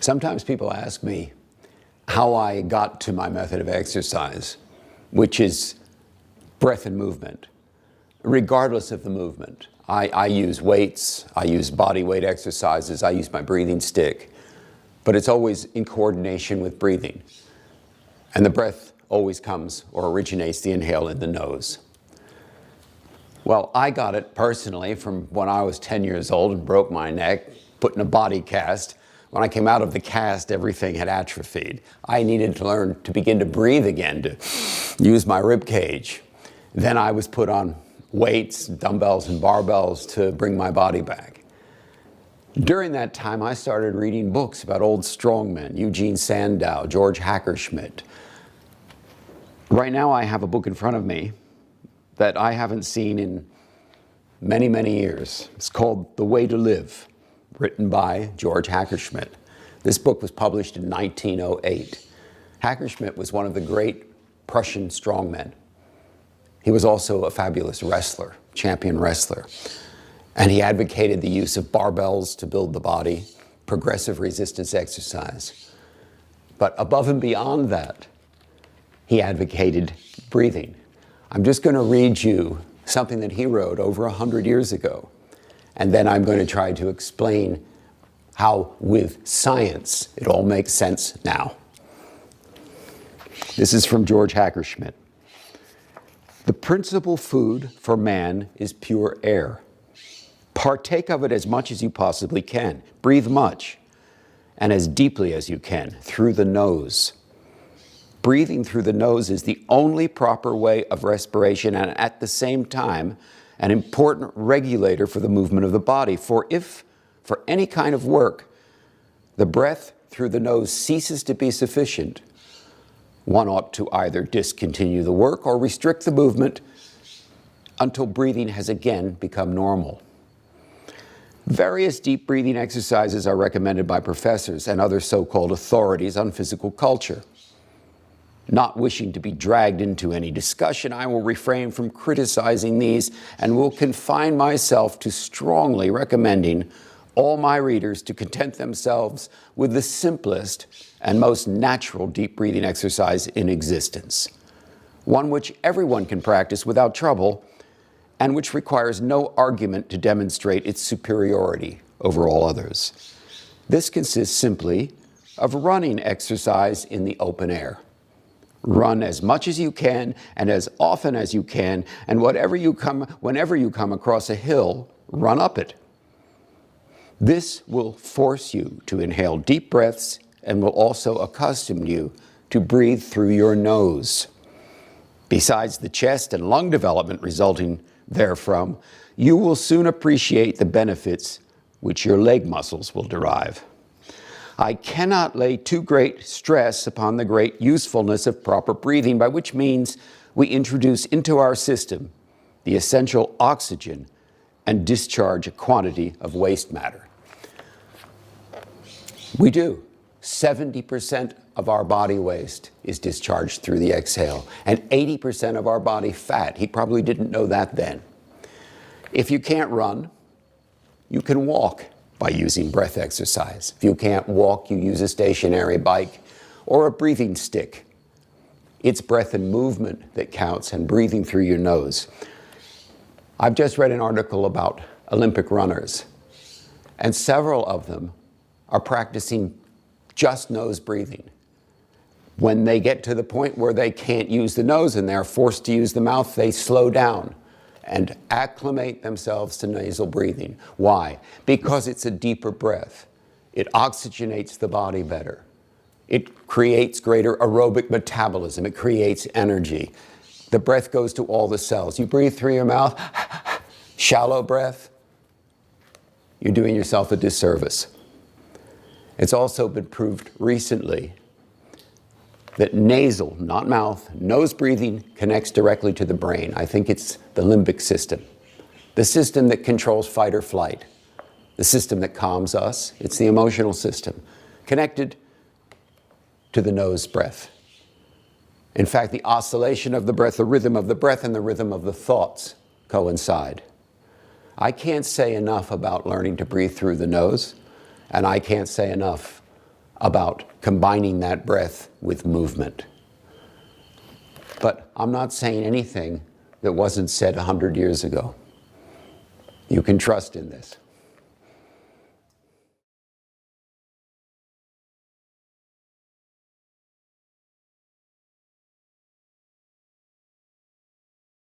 Sometimes people ask me how I got to my method of exercise, which is breath and movement, regardless of the movement. I use weights, I use body weight exercises, I use my breathing stick, but it's always in coordination with breathing. And the breath always comes or originates the inhale in the nose. Well, I got it personally from when I was 10 years old and broke my neck, put in a body cast. When I came out of the cast, everything had atrophied. I needed to learn to begin to breathe again, to use my rib cage. Then I was put on weights, dumbbells, and barbells to bring my body back. During that time, I started reading books about old strongmen, Eugene Sandow, George Hackenschmidt. Right now, I have a book in front of me that I haven't seen in many, many years. It's called The Way to Live, written by George Hackenschmidt. This book was published in 1908. Hackenschmidt was one of the great Prussian strongmen. He was also a fabulous wrestler, champion wrestler. And he advocated the use of barbells to build the body, progressive resistance exercise. But above and beyond that, he advocated breathing. I'm just going to read you something that he wrote over 100 years ago. And then I'm going to try to explain how, with science, it all makes sense now. This is from George Hackenschmidt. The principal food for man is pure air. Partake of it as much as you possibly can. Breathe much and as deeply as you can through the nose. Breathing through the nose is the only proper way of respiration and at the same time an important regulator for the movement of the body. For if, for any kind of work, the breath through the nose ceases to be sufficient, one ought to either discontinue the work or restrict the movement until breathing has again become normal. Various deep breathing exercises are recommended by professors and other so-called authorities on physical culture. Not wishing to be dragged into any discussion, I will refrain from criticizing these and will confine myself to strongly recommending all my readers to content themselves with the simplest and most natural deep breathing exercise in existence, one which everyone can practice without trouble and which requires no argument to demonstrate its superiority over all others. This consists simply of running exercise in the open air. Run as much as you can and as often as you can, and whenever you come across a hill, run up it. This will force you to inhale deep breaths and will also accustom you to breathe through your nose. Besides the chest and lung development resulting therefrom, you will soon appreciate the benefits which your leg muscles will derive. I cannot lay too great stress upon the great usefulness of proper breathing, by which means we introduce into our system the essential oxygen and discharge a quantity of waste matter. We do. 70% of our body waste is discharged through the exhale, and 80% of our body fat. He probably didn't know that then. If you can't run, you can walk by using breath exercise. If you can't walk, you use a stationary bike or a breathing stick. It's breath and movement that counts, and breathing through your nose. I've just read an article about Olympic runners, and several of them are practicing just nose breathing. When they get to the point where they can't use the nose and they're forced to use the mouth, they slow down and acclimate themselves to nasal breathing. Why? Because it's a deeper breath. It oxygenates the body better. It creates greater aerobic metabolism. It creates energy. The breath goes to all the cells. You breathe through your mouth, shallow breath, you're doing yourself a disservice. It's also been proved recently that nasal, not mouth, nose breathing connects directly to the brain. I think it's the limbic system, the system that controls fight or flight, the system that calms us. It's the emotional system connected to the nose breath. In fact, the oscillation of the breath, the rhythm of the breath, and the rhythm of the thoughts coincide. I can't say enough about learning to breathe through the nose, and I can't say enough about combining that breath with movement. But I'm not saying anything that wasn't said 100 years ago. You can trust in this.